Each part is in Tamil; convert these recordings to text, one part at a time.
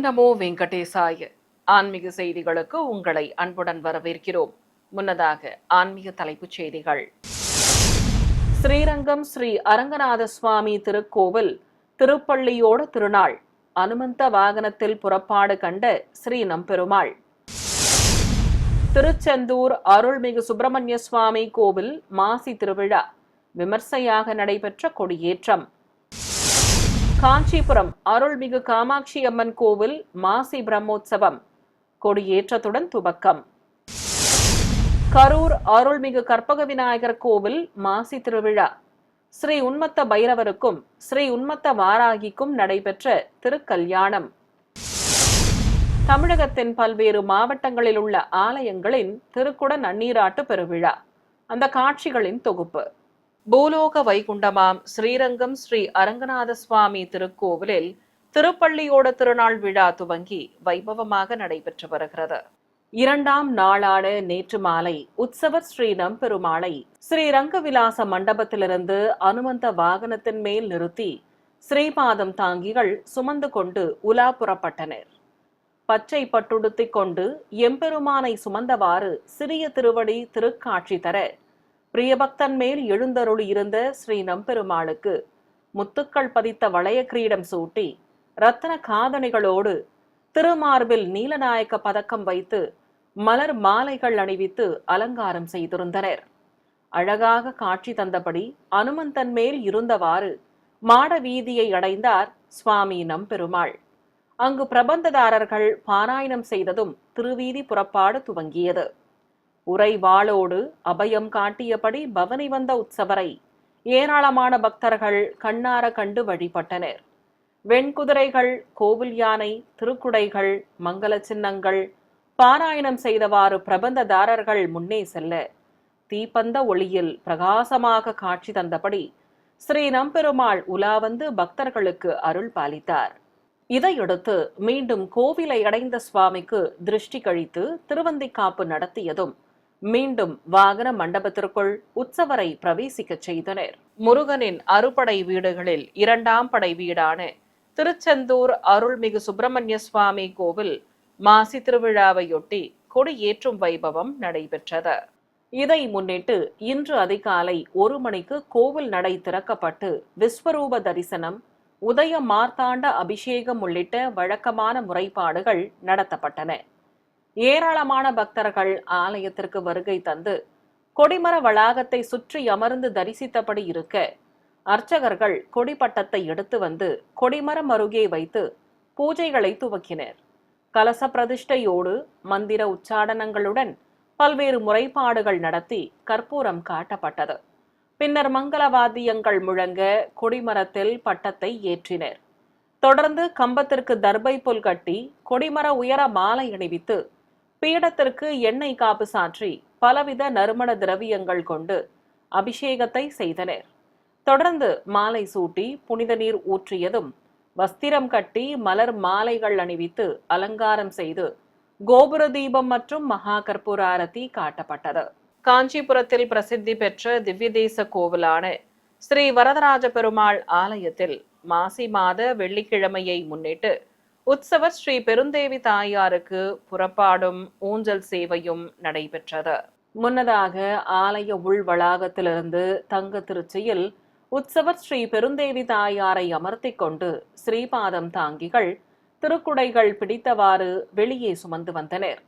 நமோ வெங்கடேசாய. ஆன்மீக செய்திகளுக்கு உங்களை அன்புடன் வரவேற்கிறோம். முன்னதாக ஆன்மீக தலைப்புச் செய்திகள். ஸ்ரீரங்கம் ஸ்ரீ அரங்கநாத சுவாமி திருக்கோவில் திருப்பள்ளியோடு திருநாள். அனுமந்த வாகனத்தில் புறப்பாடு கண்ட ஸ்ரீ நம்பெருமாள். திருச்செந்தூர் அருள்மிகு சுப்பிரமணிய சுவாமி கோவில் மாசி திருவிழா விமர்சையாக நடைபெற்ற கொடியேற்றம். காஞ்சிபுரம் அருள்மிகு காமாட்சி அம்மன் கோவில் மாசி பிரம்மோற்சவம் கொடியேற்றத்துடன் துவக்கம். கரூர் அருள்மிகு கற்பக விநாயகர் கோவில் மாசி திருவிழா ஸ்ரீ உன்மத்த பைரவருக்கும் ஸ்ரீ உன்மத்த வாராகிக்கும் நடைபெற்ற திருக்கல்யாணம். தமிழகத்தின் பல்வேறு மாவட்டங்களில் உள்ள ஆலயங்களின் திருக்குட நன்னீராட்டு பெருவிழா, அந்த காட்சிகளின் தொகுப்பு. பூலோக வைகுண்டமாம் ஸ்ரீரங்கம் ஸ்ரீ அரங்கநாத சுவாமி திருக்கோவிலில் திருப்பள்ளியோட திருநாள் விழா துவங்கி வைபவமாக நடைபெற்று வருகிறது. இரண்டாம் நாளான நேற்று மாலை உற்சவர் ஸ்ரீ நம்பெருமாளை ஸ்ரீரங்கவிலாச மண்டபத்திலிருந்து அனுமந்த வாகனத்தின் மேல் நிறுத்தி ஸ்ரீபாதம் தாங்கிகள் சுமந்து கொண்டு உலா புறப்பட்டனர். பச்சை பட்டுடுத்திக் கொண்டு எம்பெருமானை சுமந்தவாறு சிறிய திருவடி திருக்காட்சி தர பிரியபக்தன் மேல் எழுந்தருளி இருந்த ஸ்ரீ நம்பெருமாளுக்கு முத்துக்கள் பதித்த வளைய கிரீடம் சூட்டி ரத்தன காதணிகளோடு திருமார்பில் நீலநாயக்க பதக்கம் வைத்து மலர் மாலைகள் அணிவித்து அலங்காரம் செய்திருந்தனர். அழகாக காட்சி தந்தபடி அனுமந்தன் மேல் இருந்தவாறு மாட வீதியை அடைந்தார் சுவாமி நம்பெருமாள். அங்கு பிரபந்ததாரர்கள் பாராயணம் செய்ததும் திருவீதி புறப்பாடு துவங்கியது. உரைவாளோடு அபயம் காட்டியபடி பவனி வந்த உற்சவரை ஏராளமான பக்தர்கள் கண்ணார கண்டு வழிபட்டனர். வெண்குதிரைகள், கோவில் யானை, திருக்குடைகள், மங்கள சின்னங்கள் பாராயணம் செய்தவாறு பிரபந்ததாரர்கள் முன்னே செல்ல தீப்பந்த ஒளியில் பிரகாசமாக காட்சி தந்தபடி ஸ்ரீ நம்பெருமாள் உலா வந்து பக்தர்களுக்கு அருள் பாலித்தார். இதையடுத்து மீண்டும் கோவிலை அடைந்த சுவாமிக்கு திருஷ்டி கழித்து திருவந்திக்காப்பு நடத்தியதும் மீண்டும் வாகன மண்டபத்திற்குள் உற்சவரை பிரவேசிக்க செய்தனர். முருகனின் அறுபடை வீடுகளில் இரண்டாம் படை வீடான திருச்செந்தூர் அருள்மிகு சுப்பிரமணிய சுவாமி கோவில் மாசி திருவிழாவையொட்டி கொடியேற்றும் வைபவம் நடைபெற்றது. இதை முன்னிட்டு இன்று அதிகாலை 1 மணிக்கு கோவில் நடை திறக்கப்பட்டு விஸ்வரூப தரிசனம், உதய மார்த்தாண்ட அபிஷேகம் உள்ளிட்ட வழக்கமான முறைப்பாடுகள் நடத்தப்பட்டன. ஏராளமான பக்தர்கள் ஆலயத்திற்கு வருகை தந்து கொடிமர வளாகத்தை சுற்றி அமர்ந்து தரிசித்தபடி இருக்க அர்ச்சகர்கள் கொடிப்பட்டத்தை எடுத்து வந்து கொடிமரம் அருகே வைத்து பூஜைகளை துவக்கினர். கலச பிரதிஷ்டையோடு மந்திர உச்சாடனங்களுடன் பல்வேறு முறைப்பாடுகள் நடத்தி கற்பூரம் காட்டப்பட்டது. பின்னர் மங்களவாத்தியங்கள் முழங்க கொடிமரத்தில் பட்டத்தை ஏற்றினர். தொடர்ந்து கம்பத்திற்கு தர்பை புல் கட்டி கொடிமர உயர மாலை அணிவித்து பீடத்திற்கு எண்ணெய் காப்பு சாற்றி பலவித நறுமண திரவியங்கள் கொண்டு அபிஷேகத்தை செய்தனர். தொடர்ந்து மாலை சூட்டி புனித நீர் ஊற்றியதும் வஸ்திரம் கட்டி மலர் மாலைகள் அணிவித்து அலங்காரம் செய்து கோபுர தீபம் மற்றும் மகா கற்பூர ஆரத்தி காட்டப்பட்டது. காஞ்சிபுரத்தில் பிரசித்தி பெற்ற திவ்யதேச கோவிலான ஸ்ரீ வரதராஜ பெருமாள் ஆலயத்தில் மாசி மாத வெள்ளிக்கிழமையை முன்னிட்டு உற்சவர் ஸ்ரீ பெருந்தேவி தாயாருக்கு புறப்பாடும் ஊஞ்சல் சேவையும் நடைபெற்றது. முன்னதாக ஆலய உள் வளாகத்திலிருந்து தங்க திருச்சியில் உற்சவர் ஸ்ரீ பெருந்தேவி தாயாரை அமர்த்தி கொண்டு ஸ்ரீபாதம் தாங்கிகள் திருக்குடைகள் பிடித்தவாறு வெளியே சுமந்து வந்தனர்.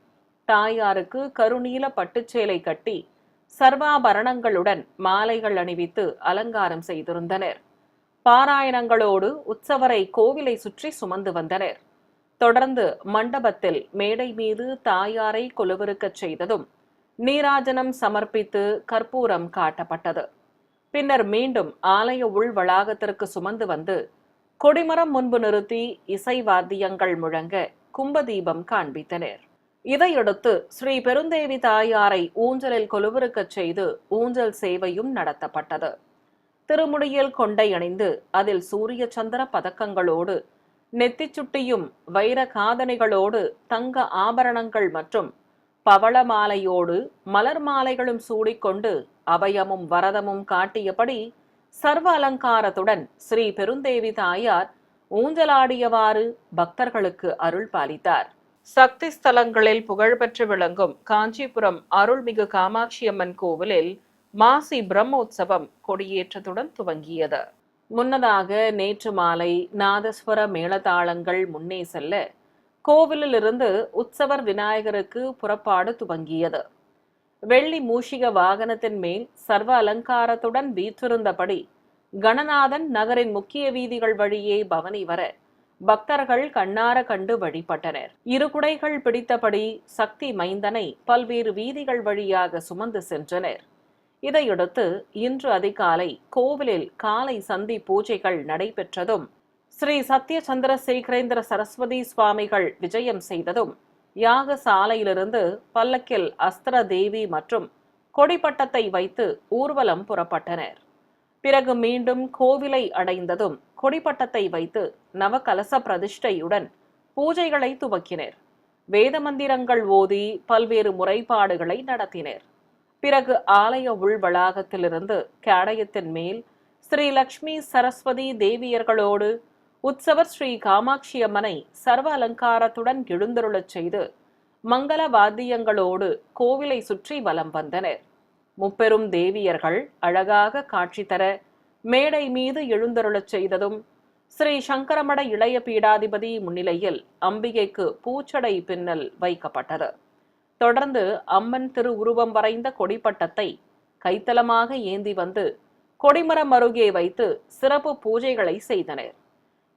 தாயாருக்கு கருநீல பட்டுச்சேலை கட்டி சர்வாபரணங்களுடன் மாலைகள் அணிவித்து அலங்காரம் செய்திருந்தனர். பாராயணங்களோடு உற்சவரை கோவிலை சுற்றி சுமந்து வந்தனர். தொடர்ந்து மண்டபத்தில் மேடை மீது தாயாரை கொலுவிருக்கச் செய்ததும் நீராஜனம் சமர்ப்பித்து கற்பூரம் காட்டப்பட்டது. பின்னர் மீண்டும் ஆலய உள் வளாகத்திற்கு சுமந்து வந்து கொடிமரம் முன்பு நிறுத்தி இசை வாத்தியங்கள் முழங்க கும்பதீபம் காண்பித்தனர். இதையடுத்து ஸ்ரீ பெருந்தேவி தாயாரை ஊஞ்சலில் கொலுவிருக்கச் செய்து ஊஞ்சல் சேவையும் நடத்தப்பட்டது. திருமுடியில் கொண்டை அணிந்து அதில் சூரிய சந்திர பதக்கங்களோடு நெத்திச்சுட்டியும் வைர காதணிகளோடு தங்க ஆபரணங்கள் மற்றும் பவள மாலையோடு மலர் மாலைகளும் சூடிக்கொண்டு அபயமும் வரதமும் காட்டியபடி சர்வ அலங்காரத்துடன் ஸ்ரீ பெருந்தேவி தாயார் ஊஞ்சலாடியவாறு பக்தர்களுக்கு அருள் பாலித்தார். சக்தி ஸ்தலங்களில் புகழ்பெற்று விளங்கும் காஞ்சிபுரம் அருள்மிகு காமாட்சியம்மன் கோவிலில் மாசி பிரம்மோற்சவம் கொடியேற்றத்துடன் துவங்கியது. முன்னதாக நேற்று மாலை நாதஸ்வர மேளதாளங்கள் முன்னே செல்ல கோவிலிலிருந்து உற்சவர் விநாயகருக்கு புறப்பாடு துவங்கியது. வெள்ளி மூஷிக வாகனத்தின் மேல் சர்வ அலங்காரத்துடன் வீற்றிருந்தபடி கணநாதன் நகரின் முக்கிய வீதிகள் வழியே பவனி வர பக்தர்கள் கண்ணார கண்டு வழிபட்டனர். இரு குடைகள் பிடித்தபடி சக்தி மைந்தனை பல்வேறு வீதிகள் வழியாக சுமந்து சென்றனர். இதையடுத்து இன்று அதிகாலை கோவிலில் காலை சந்தி பூஜைகள் நடைபெற்றதும் ஸ்ரீ சத்ய சந்திரசேகரேந்திர சரஸ்வதி சுவாமிகள் விஜயம் செய்ததும் யாக சாலையிலிருந்து பல்லக்கில் அஸ்திர தேவி மற்றும் கொடிப்பட்டத்தை வைத்து ஊர்வலம் புறப்பட்டனர். பிறகு மீண்டும் கோவிலை அடைந்ததும் கொடிப்பட்டத்தை வைத்து நவகலச பிரதிஷ்டையுடன் பூஜைகளை துவக்கினர். வேத மந்திரங்கள் ஓதி பல்வேறு முறைப்பாடுகளை நடத்தினர். பிறகு ஆலய உள் வளாகத்திலிருந்து கேடயத்தின் மேல் ஸ்ரீ லக்ஷ்மி சரஸ்வதி தேவியர்களோடு உற்சவர் ஸ்ரீ காமாட்சி அம்மனை சர்வ அலங்காரத்துடன் எழுந்தருளச் செய்து மங்கள வாத்தியங்களோடு கோவிலை சுற்றி வலம் வந்தனர். முப்பெரும் தேவியர்கள் அழகாக காட்சி தர மேடை மீது எழுந்தருளச் செய்ததும் ஸ்ரீ சங்கரமட இளைய பீடாதிபதி முன்னிலையில் அம்பிகைக்கு பூச்சடை பின்னல் வைக்கப்பட்டது. தொடர்ந்து அம்மன் திருவுருவம் வரைந்த கொடிப்பட்டத்தை கைத்தலமாக ஏந்தி வந்து கொடிமரம் அருகே வைத்து சிறப்பு பூஜைகளை செய்தனர்.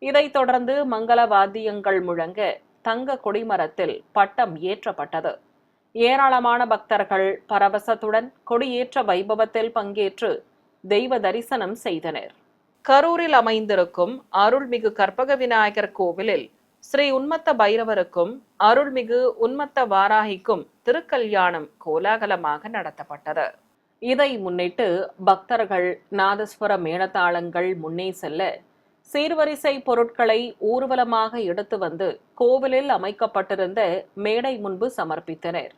இதைத் தொடர்ந்து மங்கள வாத்தியங்கள் முழங்க தங்க கொடிமரத்தில் பட்டம் ஏற்றப்பட்டது. ஏராளமான பக்தர்கள் பரவசத்துடன் கொடியேற்ற வைபவத்தில் பங்கேற்று தெய்வ தரிசனம் செய்தனர். கரூரில் அமைந்திருக்கும் அருள்மிகு கற்பக விநாயகர் கோவிலில் ஸ்ரீ உன்மத்த பைரவருக்கும் அருள்மிகு உன்மத்த வாராகிக்கும் திருக்கல்யாணம் கோலாகலமாக நடத்தப்பட்டது. இதை முன்னிட்டு பக்தர்கள் நாதஸ்வர மேளதாளங்கள் முன்னே செல்ல சீர்வரிசை பொருட்களை ஊர்வலமாக எடுத்து வந்து கோவிலில் அமைக்கப்பட்டிருந்த மேடை முன்பு சமர்ப்பித்தனர்.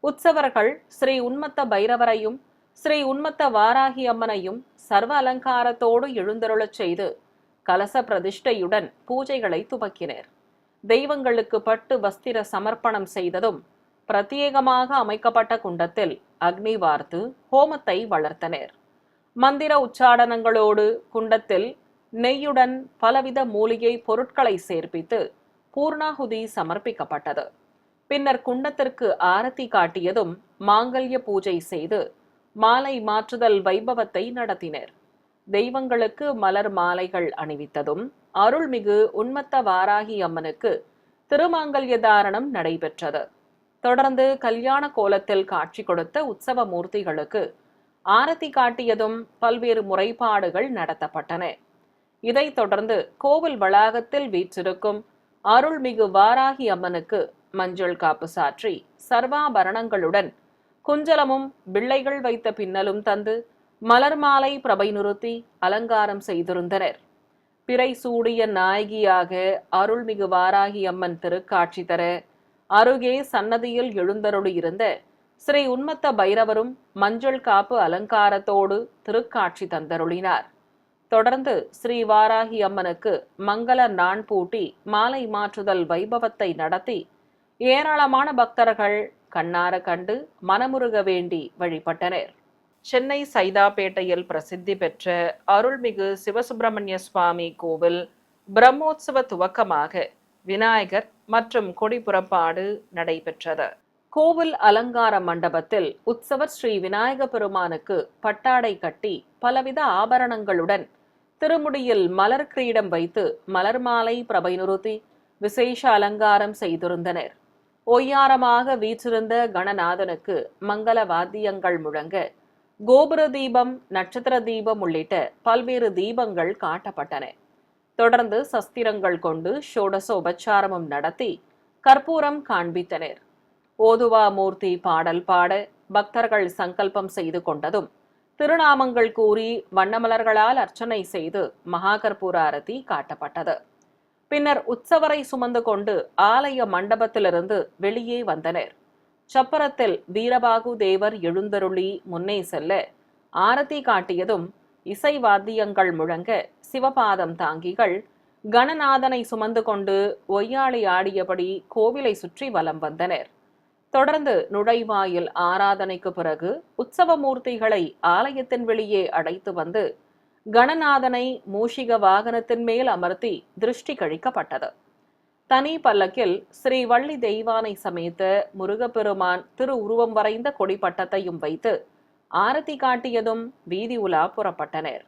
உற்சவர்கள் ஸ்ரீ உன்மத்த பைரவரையும் ஸ்ரீ உன்மத்த வாராகி அம்மனையும் சர்வ அலங்காரத்தோடு எழுந்தருளச் செய்து கலச பிரதிஷ்டையுடன் பூஜைகளை துவக்கினர். தெய்வங்களுக்கு பட்டு வஸ்திர சமர்ப்பணம் செய்ததும் பிரத்யேகமாக அமைக்கப்பட்ட குண்டத்தில் அக்னி வார்த்து ஹோமத்தை வளர்த்தனர். மந்திர உச்சாடனங்களோடு குண்டத்தில் நெய்யுடன் பலவித மூலிகை பொருட்களை சேர்ப்பித்து பூர்ணாகுதி சமர்ப்பிக்கப்பட்டது. பின்னர் குண்டத்திற்கு ஆரத்தி காட்டியதும் மாங்கல்ய பூஜை செய்து மாலை மாற்றுதல் வைபவத்தை நடத்தினர். தெய்வங்களுக்கு மலர் மாலைகள் அணிவித்ததும் அருள்மிகு உன்மத்த வாராகி அம்மனுக்கு திருமாங்கல்ய தாரணம் நடைபெற்றது. தொடர்ந்து கல்யாண கோலத்தில் காட்சி கொடுத்த உற்சவ மூர்த்திகளுக்கு ஆரத்தி காட்டியதும் பல்வேறு முறைப்பாடுகள் நடத்தப்பட்டன. இதைத் தொடர்ந்து கோவில் வளாகத்தில் வீற்றிருக்கும் அருள்மிகு வாராகி அம்மனுக்கு மஞ்சள் காப்பு சாற்றி சர்வாபரணங்களுடன் குஞ்சலமும் பிள்ளைகள் வைத்த பின்னலும் தந்து மலர் மாலை பிரபை நிறுத்தி அலங்காரம் செய்திருந்தனர். பிறை சூடிய நாயகியாக அருள்மிகு வாராகி அம்மன் திருக்காட்சி தர அருகே சன்னதியில் எழுந்தருளியிருந்த ஸ்ரீ உன்மத்த பைரவரும் மஞ்சள் காப்பு அலங்காரத்தோடு திருக்காட்சி தந்தருளினார். தொடர்ந்து ஸ்ரீ வாராகி அம்மனுக்கு மங்கள நாண் பூட்டி மாலை மாற்றுதல் வைபவத்தை நடத்தி ஏராளமான பக்தர்கள் கண்ணார கண்டு மனமுருக வேண்டி வழிபட்டனர். சென்னை சைதாப்பேட்டையில் பிரசித்தி பெற்ற அருள்மிகு சிவசுப்பிரமணிய சுவாமி கோவில் பிரம்மோற்சவ துவக்கமாக விநாயகர் மற்றும் கொடி புறப்பாடு நடைபெற்றது. கோவில் அலங்கார மண்டபத்தில் உற்சவர் ஸ்ரீ விநாயக பெருமானுக்கு பட்டாடை கட்டி பலவித ஆபரணங்களுடன் திருமுடியில் மலர் கிரீடம் வைத்து மலர் மாலை பிரபை நிறுத்தி விசேஷ அலங்காரம் செய்திருந்தனர். ஒய்யாரமாக வீற்றிருந்த கணநாதனுக்கு மங்கள வாத்தியங்கள் முழங்க கோபுர தீபம், நட்சத்திர தீபம் உள்ளிட்ட பல்வேறு தீபங்கள் காட்டப்பட்டன. தொடர்ந்து சஸ்திரங்கள் கொண்டு ஷோடசோபச்சாரமும் நடத்தி கற்பூரம் காண்பித்தனர். ஓதுவா மூர்த்தி பாடல் பாட பக்தர்கள் சங்கல்பம் செய்து கொண்டதும் திருநாமங்கள் கூறி வண்ணமலர்களால் அர்ச்சனை செய்து மகா கற்பூர ஆரத்தி காட்டப்பட்டது. பின்னர் உற்சவரை சுமந்து கொண்டு ஆலய மண்டபத்திலிருந்து வெளியே வந்தனர். சப்பரத்தில் வீரபாகு தேவர் எழுந்தருளி முன்னே செல்ல ஆரத்தி காட்டியதும் இசை வாத்தியங்கள் முழங்க சிவபாதம் தாங்கிகள் கணநாதனை சுமந்து கொண்டு ஒய்யாளி ஆடியபடி கோவிலை சுற்றி வலம் வந்தனர். தொடர்ந்து நுழைவாயில் ஆராதனைக்கு பிறகு உற்சவ மூர்த்திகளை ஆலயத்தின் வெளியே அழைத்து வந்து கணநாதனை மூஷிக வாகனத்தின் மேல் அமர்த்தி திருஷ்டி கழிக்கப்பட்டது. தனி பல்லக்கில் ஸ்ரீ வள்ளி தெய்வானை சமேத முருகப்பெருமான் திரு உருவம் வரைந்த கொடிப்பட்டத்தையும் வைத்து ஆரத்தி காட்டியதும் வீதி உலா புறப்பட்டனர்.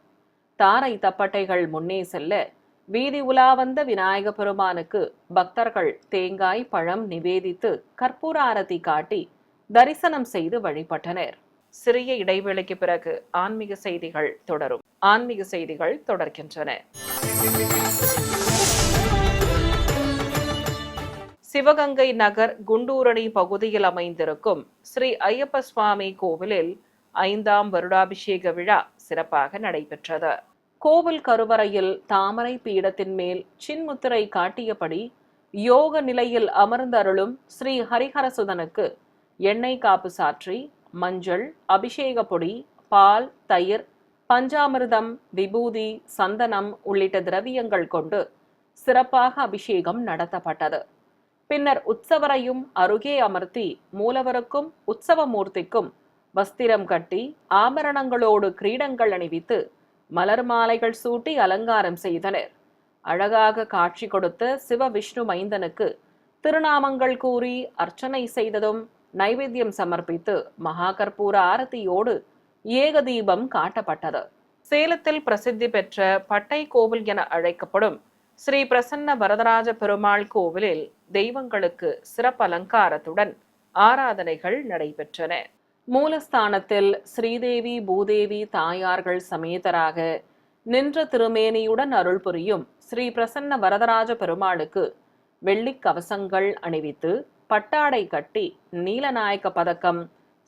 தாரை தப்பட்டைகள் முன்னே செல்ல வீதி உலா வந்த விநாயக பெருமானுக்கு பக்தர்கள் தேங்காய் பழம் நிவேதித்து கற்பூர ஆரத்தி காட்டி தரிசனம் செய்து வழிபட்டனர். சிறிய இடைவேளைக்கு பிறகு ஆன்மீக செய்திகள் தொடரும். ஆன்மீக செய்திகள் தொடர்கின்றன. சிவகங்கை நகர் குண்டூரணி பகுதியில் அமைந்திருக்கும் ஸ்ரீ ஐயப்ப சுவாமி கோவிலில் 5ஆம் வருடாபிஷேக விழா சிறப்பாக நடைபெற்றது. கோவில் கருவறையில் தாமரை பீடத்தின் மேல் சின்முத்திரை காட்டியபடி யோக நிலையில் அமர்ந்தருளும் ஸ்ரீ ஹரிஹரசுதனுக்கு எண்ணெய் காப்பு சாற்றி மஞ்சள், அபிஷேக பொடி, பால், தயிர், பஞ்சாமிர்தம், விபூதி, சந்தனம் உள்ளிட்ட திரவியங்கள் கொண்டு சிறப்பாக அபிஷேகம் நடத்தப்பட்டது. பின்னர் உற்சவரையும் அருகே அமர்த்தி மூலவருக்கும் உற்சவ மூர்த்திக்கும் வஸ்திரம் கட்டி ஆபரணங்களோடு கிரீடங்கள் அணிவித்து மலர் மாலைகள் சூட்டி அலங்காரம் செய்தனர். அழகாக காட்சி கொடுத்த சிவ விஷ்ணு மைந்தனுக்கு திருநாமங்கள் கூறி அர்ச்சனை செய்ததும் நைவேத்தியம் சமர்ப்பித்து மகா கற்பூர ஆரத்தியோடு ஏக தீபம் காட்டப்பட்டது. சேலத்தில் பிரசித்தி பெற்ற பட்டை கோவில் என அழைக்கப்படும் ஸ்ரீ பிரசன்ன வரதராஜ பெருமாள் கோவிலில் தெய்வங்களுக்கு சிறப்பு அலங்காரத்துடன் ஆராதனைகள் நடைபெற்றன. மூலஸ்தானத்தில் ஸ்ரீதேவி பூதேவி தாயார்கள் சமேதராக நின்ற திருமேனியுடன் அருள் புரியும் ஸ்ரீ பிரசன்ன வரதராஜ பெருமாளுக்கு வெள்ளி கவசங்கள் அணிவித்து பட்டாடை கட்டி நீலநாயக்க பதக்கம்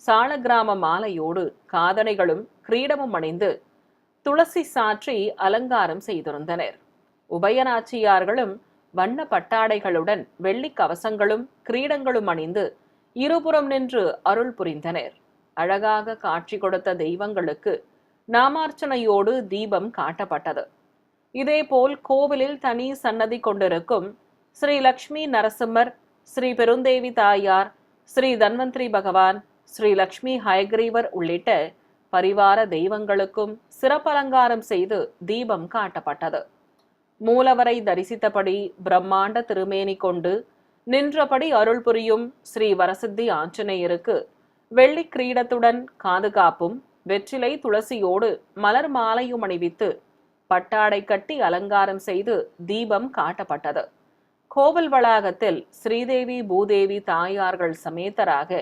சாலக்கிராம மாலையோடு காதணைகளும் கிரீடமும் அணிந்து துளசி சாற்றி அலங்காரம் செய்திருந்தனர். உபயநாச்சியார்களும் வண்ண பட்டாடைகளுடன் வெள்ளி கவசங்களும் கிரீடங்களும் அணிந்து இருபுறம் நின்று அருள் புரிந்தனர். அழகாக காட்சி கொடுத்த தெய்வங்களுக்கு நாமார்ச்சனையோடு தீபம் காட்டப்பட்டது. இதேபோல் கோவிலில் தனி சன்னதி கொண்டிருக்கும் ஸ்ரீ லக்ஷ்மி நரசிம்மர், ஸ்ரீ பெருந்தேவி தாயார், ஸ்ரீ தன்வந்திரி பகவான், ஸ்ரீ லக்ஷ்மி ஹயக்ரீவர் உள்ளிட்ட பரிவார தெய்வங்களுக்கும் சிறப்பலங்காரம் செய்து தீபம் காட்டப்பட்டது. மூலவரை தரிசித்தபடி பிரம்மாண்ட திருமேனி கொண்டு நின்றபடி அருள் புரியும் ஸ்ரீ வரசித்தி ஆஞ்சநேயருக்கு வெள்ளி கிரீடத்துடன் காதுகாப்பும் வெற்றிலை துளசியோடு மலர் மாலையும் அணிவித்து பட்டாடை கட்டி அலங்காரம் செய்து தீபம் காட்டப்பட்டது. கோவில் வளாகத்தில் ஸ்ரீதேவி பூதேவி தாயார்கள் சமேதராக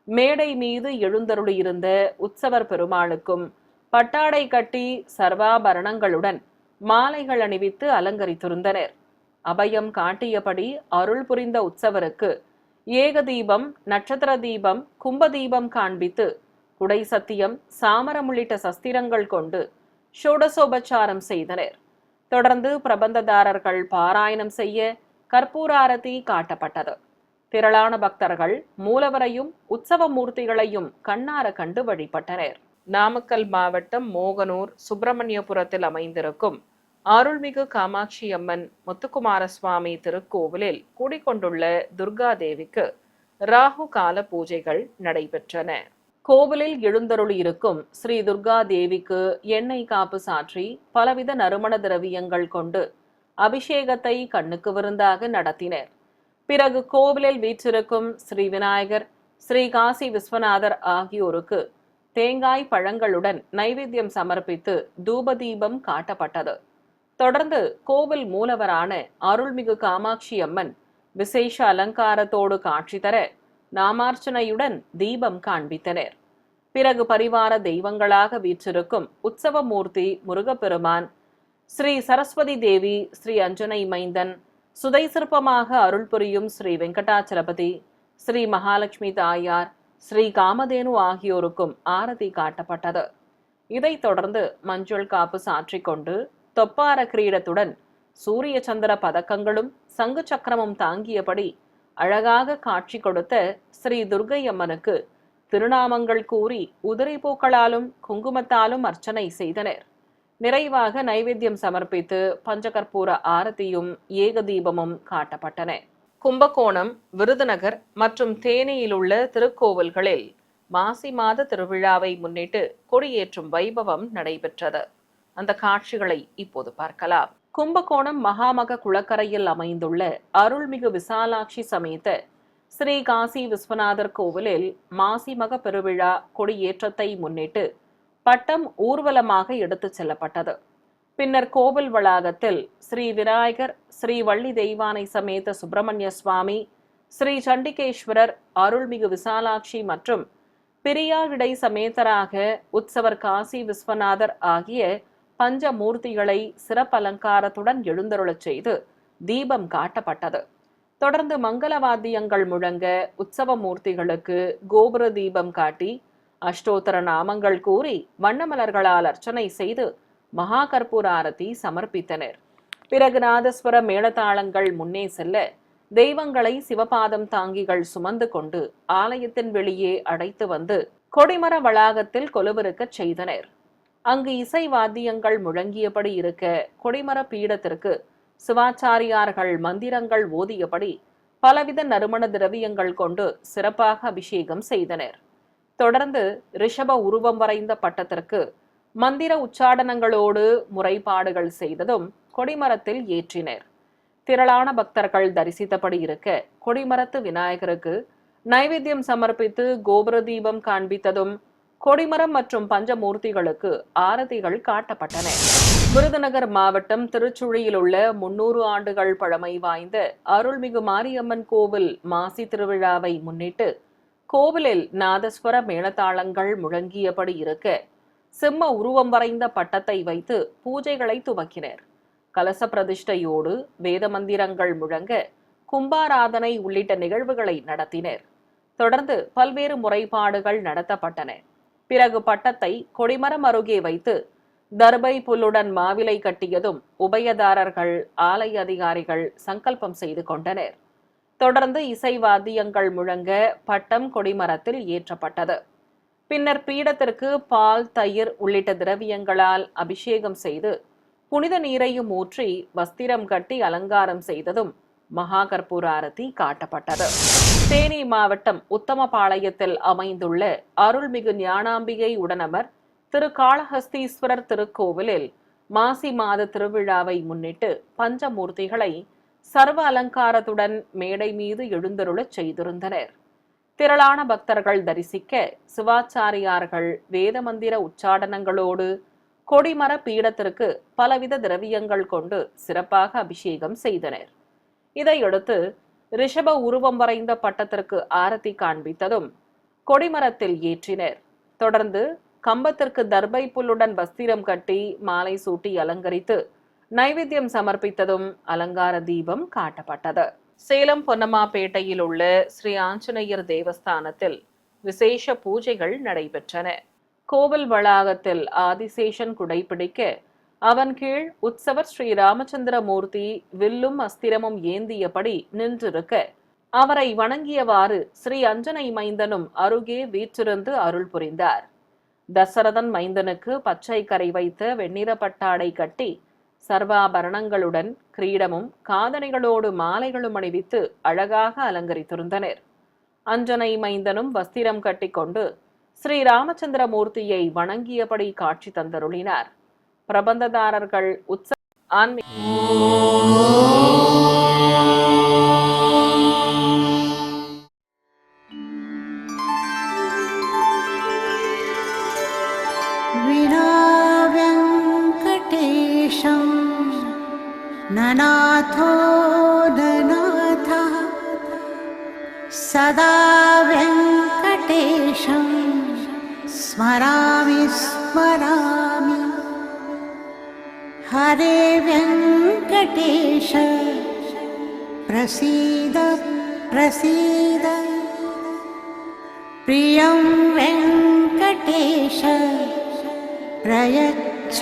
மேடை மீது எழுந்தருளியிருந்த உற்சவர் பெருமாளுக்கும் பட்டாடை கட்டி சர்வாபரணங்களுடன் மாலைகள் அணிவித்து அலங்கரித்திருந்தனர். அபயம் காட்டியபடி அருள் புரிந்த உற்சவருக்கு ஏக தீபம், நட்சத்திர தீபம், கும்ப தீபம் காண்பித்து குடை சத்தியம், சாமரம் உள்ளிட்ட சஸ்திரங்கள் கொண்டு ஷோடசோபச்சாரம் செய்தனர். தொடர்ந்து பிரபந்ததாரர்கள் பாராயணம் செய்ய கற்பூராரதி காட்டப்பட்டது. திரளான பக்தர்கள் மூலவரையும் உற்சவ மூர்த்திகளையும் கண்ணார கண்டு வழிபட்டனர். நாமக்கல் மாவட்டம் மோகனூர் சுப்பிரமணியபுரத்தில் அமைந்திருக்கும் அருள்மிகு காமாட்சி அம்மன் முத்துக்குமார சுவாமி திருக்கோவிலில் கூடிக்கொண்டுள்ள துர்கா தேவிக்கு ராகு கால பூஜைகள் நடைபெற்றன. கோவிலில் எழுந்தருளி இருக்கும் ஸ்ரீ துர்கா தேவிக்கு எண்ணெய் காப்பு சாற்றி பலவித நறுமண திரவியங்கள் கொண்டு அபிஷேகத்தை கண்ணுக்கு விருந்தாக நடத்தினர். பிறகு கோவிலில் வீற்றிருக்கும் ஸ்ரீ விநாயகர், ஸ்ரீ காசி விஸ்வநாதர் ஆகியோருக்கு தேங்காய் பழங்களுடன் நைவேத்தியம் சமர்ப்பித்து தூபதீபம் காட்டப்பட்டது. தொடர்ந்து கோவில் மூலவரான அருள்மிகு காமாட்சி அம்மன் விசேஷ அலங்காரத்தோடு காட்சி தர நாமார்ச்சனையுடன் தீபம் காண்பித்தனர். பிறகு பரிவார தெய்வங்களாக வீற்றிருக்கும் உற்சவ மூர்த்தி முருகப்பெருமான், ஸ்ரீ சரஸ்வதி தேவி, ஸ்ரீ அஞ்சனை மைந்தன், சுதை சிற்பமாக அருள் புரியும் ஸ்ரீ வெங்கடாச்சலபதி, ஸ்ரீ மகாலட்சுமி தாயார், ஸ்ரீ காமதேனு ஆகியோருக்கும் ஆரதி காட்டப்பட்டது. இதைத் தொடர்ந்து மஞ்சள் காப்பு சாற்றிக்கொண்டு தொப்பார கிரீடத்துடன் சூரிய சந்திர பதக்கங்களும் சங்கு சக்கரமும் தாங்கியபடி அழகாக காட்சி கொடுத்த ஸ்ரீ துர்கை அம்மனுக்கு திருநாமங்கள் கூறி உதிரை பூக்களாலும் குங்குமத்தாலும் அர்ச்சனை செய்தனர். நிறைவாக நைவேத்தியம் சமர்ப்பித்து பஞ்சகற்பூர ஆரத்தியும் ஏகதீபமும் காட்டப்பட்டன. கும்பகோணம், விருதுநகர் மற்றும் தேனியில் உள்ள திருக்கோவில்களில் மாசி மாத திருவிழாவை முன்னிட்டு கொடியேற்றும் வைபவம் நடைபெற்றது. அந்த காட்சிகளை இப்போது பார்க்கலாம். கும்பகோணம் மகாமக குளக்கரையில் அமைந்துள்ள அருள்மிகு விசாலாட்சி சமேத ஸ்ரீ காசி விஸ்வநாதர் கோவிலில் மாசிமக பெருவிழா கொடியேற்றத்தை முன்னிட்டு பட்டம் ஊர்வலமாக எடுத்துச் செல்லப்பட்டது. பின்னர் கோவில் வளாகத்தில் ஸ்ரீ விநாயகர், ஸ்ரீ வள்ளி தெய்வானை சமேத சுப்பிரமணிய சுவாமி, ஸ்ரீ சண்டிகேஸ்வரர், அருள்மிகு விசாலாட்சி மற்றும் பிரியாவிடை சமேதராக உற்சவர் காசி விஸ்வநாதர் ஆகிய பஞ்சமூர்த்திகளை சிறப்பலங்காரத்துடன் எழுந்தருளச் செய்து தீபம் காட்டப்பட்டது. தொடர்ந்து மங்களவாத்தியங்கள் முழங்க உற்சவ மூர்த்திகளுக்கு கோபுர தீபம் காட்டி அஷ்டோத்தர நாமங்கள் கூறி வண்ணமலர்களால் அர்ச்சனை செய்து மகா கற்பூர ஆரத்தி சமர்ப்பித்தனர். பிறகு நாதஸ்வர மேளதாளங்கள் முன்னே செல்ல தெய்வங்களை சிவபாதம் தாங்கிகள் சுமந்து கொண்டு ஆலயத்தின் வெளியே அடைத்து வந்து கொடிமர வளாகத்தில் கொலுவிருக்கச் செய்தனர். அங்கு இசை வாத்தியங்கள் முழங்கியபடி இருக்க கொடிமர பீடத்திற்கு சிவாச்சாரியார்கள் மந்திரங்கள் ஓதியபடி பலவித நறுமண திரவியங்கள் கொண்டு சிறப்பாக அபிஷேகம் செய்தனர். தொடர்ந்து ரிஷப உருவம் வரைந்த பட்டத்திற்கு மந்திர உச்சாடனங்களோடு முறைப்பாடுகள் செய்ததும் கொடிமரத்தில் ஏற்றினர். திரளான பக்தர்கள் தரிசித்தபடி இருக்க கொடிமரத்து விநாயகருக்கு நைவேத்தியம் சமர்ப்பித்து கோபுர தீபம் காண்பித்ததும் கொடிமரம் மற்றும் பஞ்சமூர்த்திகளுக்கு ஆரத்திகள் காட்டப்பட்டன. விருதுநகர் மாவட்டம் திருச்சுழியில் உள்ள 300 ஆண்டுகள் பழமை வாய்ந்த அருள்மிகு மாரியம்மன் கோவில் மாசி திருவிழாவை முன்னிட்டு கோவிலில் நாதஸ்வர மேளதாளங்கள் முழங்கியபடி இருக்க சிம்ம உருவம் வரைந்த பட்டத்தை வைத்து பூஜைகளை துவக்கினர். கலச பிரதிஷ்டையோடு வேத மந்திரங்கள் முழங்க கும்பாராதனை உள்ளிட்ட நிகழ்வுகளை நடத்தினர். தொடர்ந்து பல்வேறு முறைப்பாடுகள் நடத்தப்பட்டன. பிறகு பட்டத்தை கொடிமரம் அருகே வைத்து தர்பை புல்லுடன் மாவிலை கட்டியதும் உபயதாரர்கள், ஆலய அதிகாரிகள் சங்கல்பம் செய்து கொண்டனர். தொடர்ந்து இசை வாத்தியங்கள் முழங்க பட்டம் கொடிமரத்தில் ஏற்றப்பட்டது. பின்னர் பீடத்திற்கு பால், தயிர் உள்ளிட்ட திரவியங்களால் அபிஷேகம் செய்து புனித நீரையும் ஊற்றி வஸ்திரம் கட்டி அலங்காரம் செய்ததும் மகா கற்பூர ஆரத்தி காட்டப்பட்டது. தேனி மாவட்டம் உத்தமபாளையத்தில் அமைந்துள்ள அருள்மிகு ஞானாம்பிகை உடனமர் திரு காளஹஸ்தீஸ்வரர் திருக்கோவிலில் மாசி மாத திருவிழாவை முன்னிட்டு பஞ்சமூர்த்திகளை சர்வ அலங்காரத்துடன் மேடை மீது எழுந்தருளச் செய்திருந்தனர். திரளான பக்தர்கள் தரிசிக்க சிவாச்சாரியார்கள் வேத மந்திர உச்சாடனங்களோடு கொடிமர பீடத்திற்கு பலவித திரவியங்கள் கொண்டு சிறப்பாக அபிஷேகம் செய்தனர். இதையடுத்து ரிஷப உருவம் வரைந்த பட்டத்திற்கு ஆரத்தி காண்பித்ததும் கொடிமரத்தில் ஏற்றினர். தொடர்ந்து கம்பத்திற்கு தர்பை புல்லுடன் வஸ்திரம் கட்டி மாலை சூட்டி அலங்கரித்து நைவேத்தியம் சமர்ப்பித்ததும் அலங்கார தீபம் காட்டப்பட்டது. சேலம் பொன்னம்மாபேட்டையில் உள்ள ஸ்ரீ ஆஞ்சநேயர் தேவஸ்தானத்தில் விசேஷ பூஜைகள் நடைபெற்றன. கோவில் வளாகத்தில் ஆதிசேஷன் குடைபிடிக்க அவன் கீழ் உற்சவர் ஸ்ரீ ராமச்சந்திர மூர்த்தி வில்லும் அஸ்திரமும் ஏந்தியபடி நின்றிருக்க அவரை வணங்கியவாறு ஸ்ரீ அஞ்சனை மைந்தனும் அருகே வீற்றிருந்து அருள் புரிந்தார். தசரதன் மைந்தனுக்கு பச்சை கரை வைத்த வெண்ணிற பட்டாடை கட்டி சர்வாபரணங்களுடன் கிரீடமும் காதணிகளோடு மாலைகளும் அணிவித்து அழகாக அலங்கரித்திருந்தனர். அஞ்சனை மைந்தனும் வஸ்திரம் கட்டிக்கொண்டு ஸ்ரீ ராமச்சந்திர மூர்த்தியை வணங்கியபடி காட்சி தந்தருளினார். பிரபந்ததாரர்கள் உற்சவ ஆன்மீக ननाथो ननाथः सदा वेङ्कटेशं स्मरामि स्मरामि हरे वेङ्कटेश प्रसीद प्रसीद प्रियं वेङ्कटेश प्रयच्छ